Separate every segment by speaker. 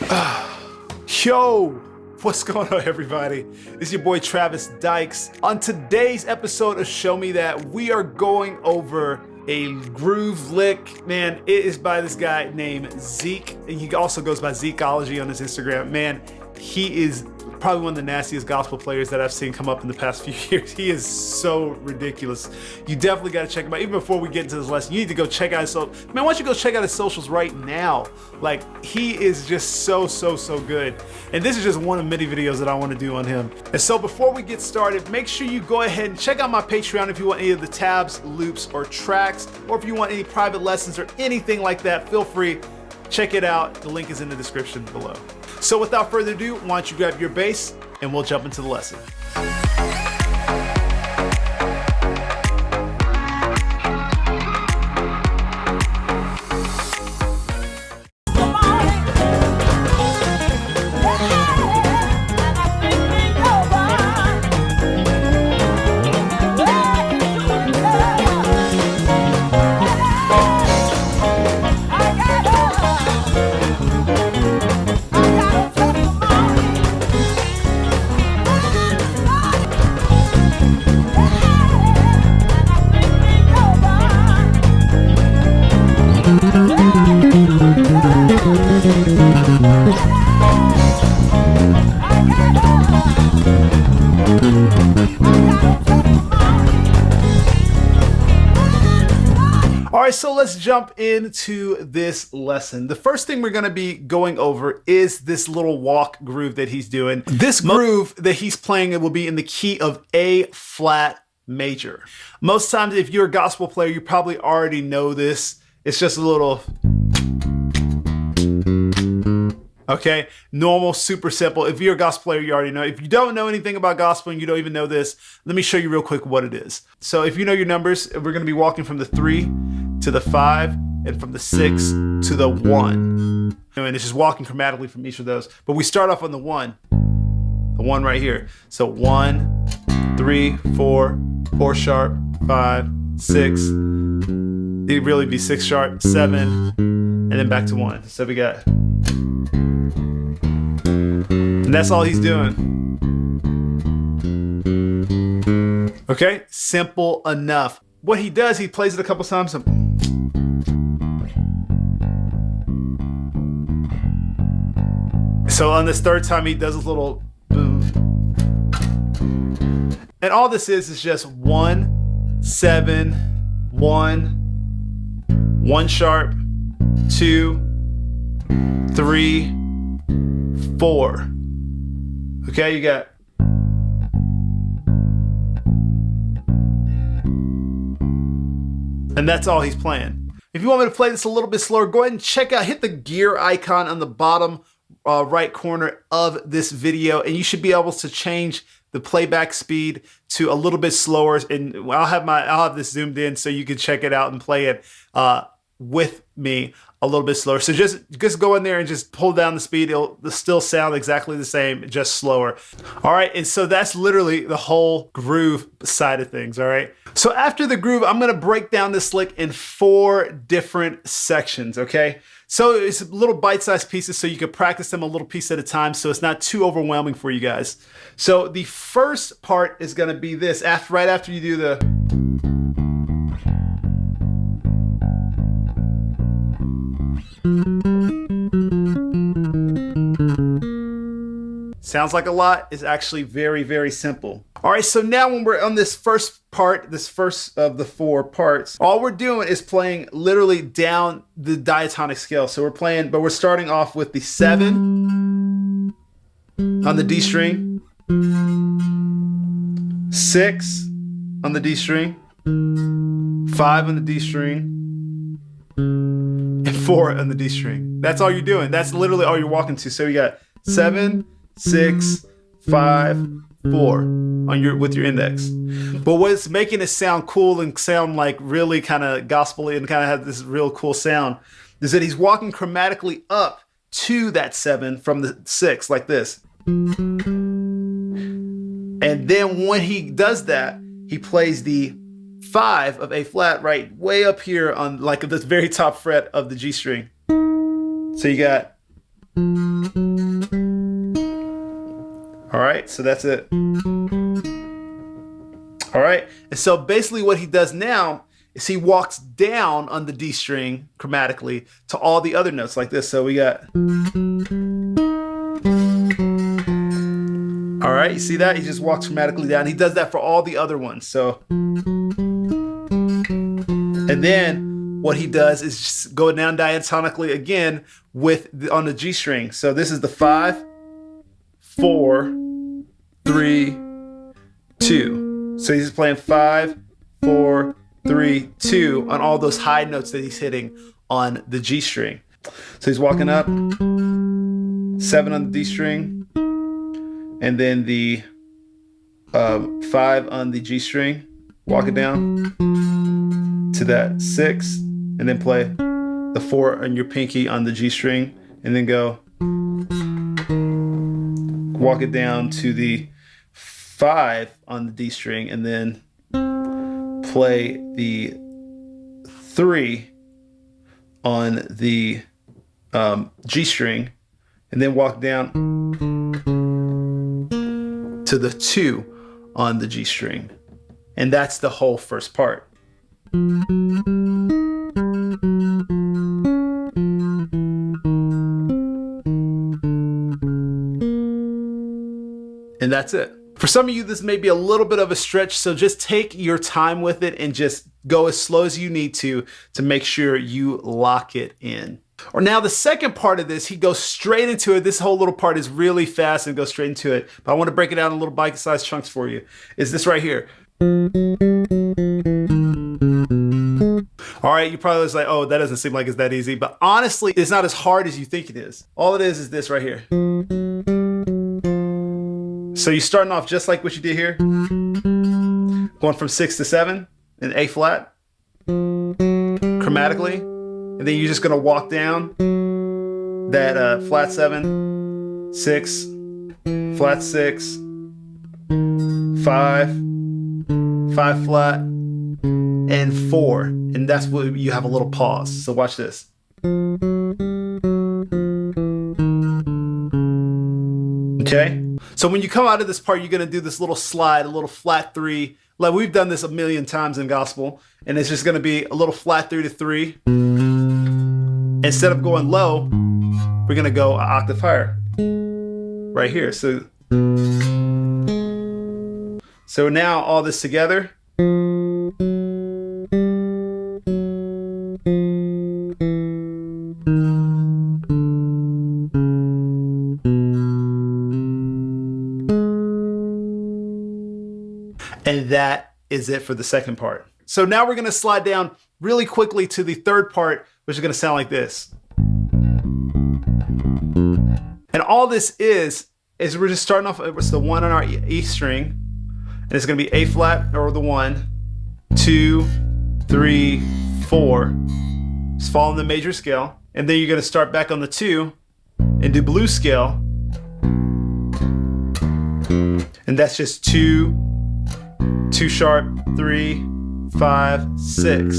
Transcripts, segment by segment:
Speaker 1: Yo, what's going on, everybody? It's your boy Travis Dykes. On today's episode of Show Me That, we are going over a groove lick. Man, it is by this guy named Zeke, and he also goes by Zekeology on his Instagram. Man, he is probably one of the nastiest gospel players that I've seen come up in the past few years. He is so ridiculous. You definitely got to check him out. Even before we get into this lesson, you need to go check out his socials. Man, why don't you go check out his socials right now? Like, he is just so good. And this is just one of many videos that I want to do on him. And so before we get started, make sure you go ahead and check out my Patreon if you want any of the tabs, loops, or tracks, or if you want any private lessons or anything like that, feel free. Check it out. The link is in the description below. So without further ado, why don't you grab your bass and we'll jump into the lesson. All right, so let's jump into this lesson. The first thing we're going to be going over is this little walk groove that he's doing. This groove that he's playing, it will be in the key of A flat major. Most times, if you're a gospel player, you probably already know this. It's just a little, okay, normal, super simple. If you're a gospel player, you already know. If you don't know anything about gospel and you don't even know this, let me show you real quick what it is. So if you know your numbers, we're going to be walking from the 3 to the 5 and from the 6 to the 1. And it's just walking chromatically from each of those. But we start off on the 1 right here. So 1, 3, 4, 4 sharp, 5, 6. It'd really be 6 sharp, 7, and then back to 1. So we got, and that's all he's doing. Okay, simple enough. What he does, he plays it a couple times. So on this third time, he does a little boom. And all this is just 1, 7, 1, 1 sharp, 2, 3, 4. Okay, you got. And that's all he's playing. If you want me to play this a little bit slower, go ahead and check out, hit the gear icon on the bottom right corner of this video, and you should be able to change the playback speed to a little bit slower. And I'll have this zoomed in so you can check it out and play it with me a little bit slower. So just go in there and just pull down the speed. It'll still sound exactly the same, just slower. All right, and so that's literally the whole groove side of things, all right? So after the groove, I'm gonna break down this lick in 4 different sections, okay? So it's little bite-sized pieces so you can practice them a little piece at a time so it's not too overwhelming for you guys. So the first part is gonna be this, right after you do the, sounds like a lot, is actually very simple. All right, so now when we're on this first part, this first of the 4 parts, all we're doing is playing literally down the diatonic scale. So we're playing, but we're starting off with the 7 on the D string, 6 on the D string, 5 on the D string, and 4 on the D string. That's all you're doing. That's literally all you're walking to. So you got 7, 6, 5, 4 on with your index. But what's making it sound cool and sound like really kind of gospelly and kind of have this real cool sound is that he's walking chromatically up to that 7 from the 6 like this. And then when he does that, he plays the 5 of A flat right way up here on like the very top fret of the G string. So you got All right, so that's it. All right, and so basically what he does now is he walks down on the D string chromatically to all the other notes like this. So we got, all right, you see that? He just walks chromatically down. He does that for all the other ones. So, and then what he does is just go down diatonically again on the G string. So this is the 5, 4, 3, 2. So he's just playing 5, 4, 3, 2 on all those high notes that he's hitting on the G string. So he's walking up, 7 on the D string, and then the 5 on the G string, walk it down to that 6, and then play the 4 on your pinky on the G string, and then go walk it down to the 5 on the D string, and then play the 3 on the G string, and then walk down to the 2 on the G string. And that's the whole first part. And that's it. For some of you, this may be a little bit of a stretch, so just take your time with it and just go as slow as you need to make sure you lock it in. Or now the second part of this, he goes straight into it. This whole little part is really fast and goes straight into it, but I want to break it down in little bite-sized chunks for you. Is this right here. All right, you probably was like, oh, that doesn't seem like it's that easy, but honestly, it's not as hard as you think it is. All it is this right here. So you're starting off just like what you did here, going from 6 to 7 in A flat, chromatically, and then you're just gonna walk down that flat 7, 6, flat 6, 5, 5 flat, and 4, and that's what you have a little pause. So watch this. Okay, so when you come out of this part, you're gonna do this little slide, a little flat 3. Like we've done this a million times in gospel, and it's just gonna be a little flat 3 to 3. Instead of going low, we're gonna go an octave higher, right here. So now all this together. And that is it for the second part. So now we're gonna slide down really quickly to the third part, which is gonna sound like this. And all this is we're just starting off with the 1 on our E string, and it's gonna be A flat or the 1, 2, 3, 4. Just following the major scale. And then you're gonna start back on the 2 and do blues scale. And that's just 2, 2 sharp, 3, 5, 6.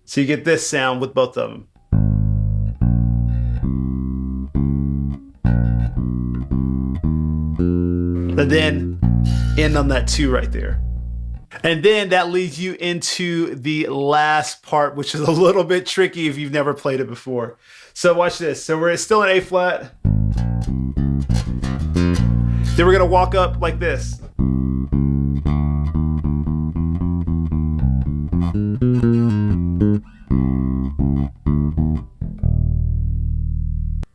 Speaker 1: So you get this sound with both of them. And then end on that 2 right there. And then that leads you into the last part, which is a little bit tricky if you've never played it before. So watch this. So we're still in A flat. Then we're gonna walk up like this.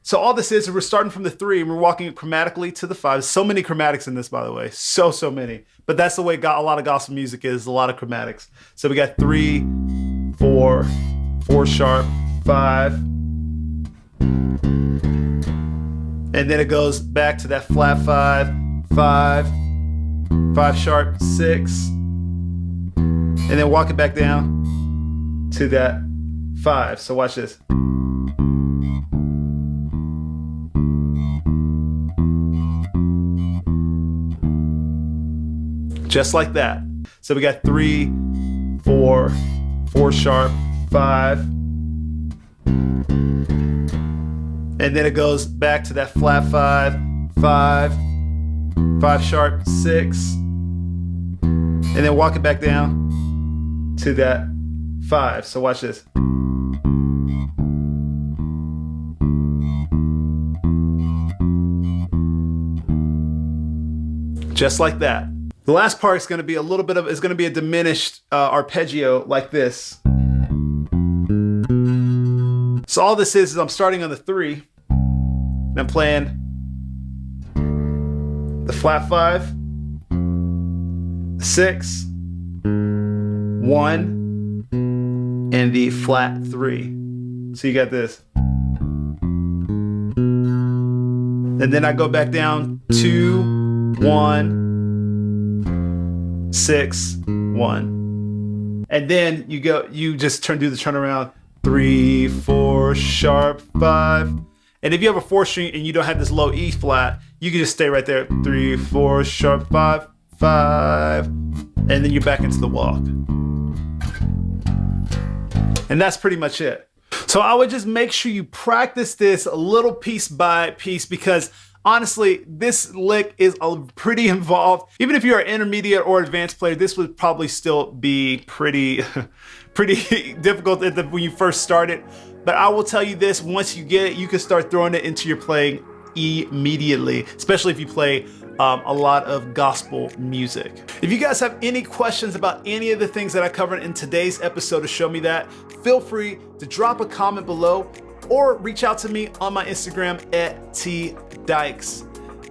Speaker 1: So all this is we're starting from the 3 and we're walking chromatically to the 5. So many chromatics in this, by the way. So many. But that's the way a lot of gospel music is, a lot of chromatics. So we got 3, 4, 4 sharp, 5. And then it goes back to that flat 5, 5, 5 sharp, 6. And then walk it back down to that 5. So watch this. Just like that. So we got 3, 4, 4 sharp, 5. And then it goes back to that flat 5, 5, 5 sharp, 6, and then walk it back down to that 5. So watch this. Just like that. The last part is going to be a little bit of, it's going to be a diminished arpeggio like this. So all this is I'm starting on the 3, and I'm playing the flat 5, 6, 1, and the flat 3. So you got this. And then I go back down 2, 1, 6, 1. And then you just do the turnaround. 3, 4 sharp, 5. And if you have a 4-string and you don't have this low E flat, you can just stay right there. 3, 4 sharp, 5, 5. And then you're back into the walk. And that's pretty much it. So I would just make sure you practice this a little piece by piece, because honestly, this lick is pretty involved. Even if you're an intermediate or advanced player, this would probably still be pretty difficult when you first start it. But I will tell you this, once you get it, you can start throwing it into your playing immediately, especially if you play a lot of gospel music. If you guys have any questions about any of the things that I covered in today's episode of Show Me That, feel free to drop a comment below or reach out to me on my Instagram at @Dykes.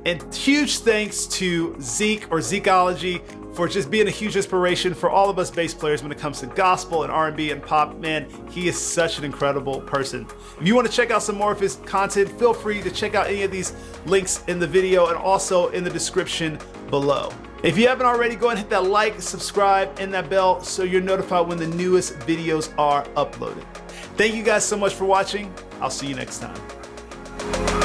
Speaker 1: And huge thanks to Zeke or Zekeology for just being a huge inspiration for all of us bass players when it comes to gospel and R&B and pop. Man, he is such an incredible person. If you want to check out some more of his content, feel free to check out any of these links in the video and also in the description below. If you haven't already, go ahead and hit that like, subscribe, and that bell so you're notified when the newest videos are uploaded. Thank you guys so much for watching. I'll see you next time.